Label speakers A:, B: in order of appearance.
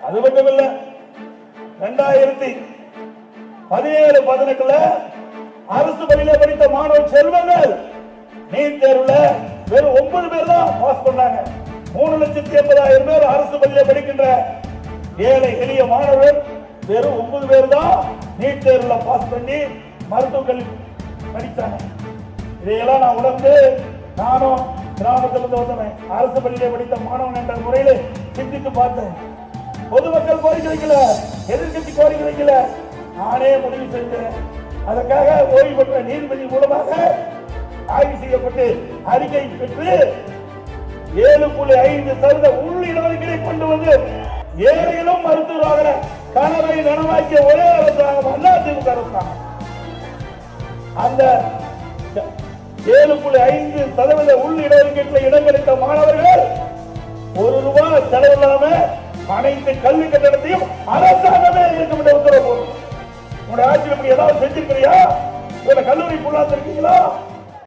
A: அது மட்டும் இல்ல, 2017-18 அரசு பள்ளியில படித்த மாணவ செல்வங்கள் நீட் தேர்வுல வெறும் 9 பேர் தான் பாஸ் பண்ணாங்க. 3,80,000 பேர் அரசு பள்ளியில படிக்கின்ற ஏழை எளிய மாணவர்கள் வெறும் 9 பேர் தான் நீட் தேர்வுல பாஸ் பண்ணி மருத்துவக் கல்வி படித்தாங்க. இதையெல்லாம் நான் உணர்ந்து நானும் கிராமத்திலிருந்து வந்தவன், அரசு பள்ளியில படித்த மாணவன் என்ற முறையில சிந்தித்து பார்த்தேன். பொதுமக்கள் கோரிக்கை வைக்கல, எதிர்கட்சி கோரிக்கை வைக்கல, நானே முடிவு செஞ்சேன். அதற்காக ஓய்வு பெற்ற நீதிபதி மூலமாக ஆய்வு செய்யப்பட்டு அறிக்கை பெற்று 7.5% உள் இடஒதுக்கீடை கொண்டு வந்து ஏழைகளும் மருத்துவராக கனவை நனவாக்கிய ஒரே அரசாங்கம் அதிமுக அரசாங்கம். அந்த 7.5% உள் இடஒதுக்கீட்டில் இடம் கிடைத்த மாணவர்கள் ₹1 செலவில்லாம அனைத்து கல்வி கட்டணத்தையும் அரசாங்கமே இருக்கும் என்ற உத்தரவு போடும். உங்களுடைய ஆட்சியில் இப்படி ஏதாவது செஞ்சிருக்கிறியா? கல்லூரி புள்ளாத்திருக்கீங்களா?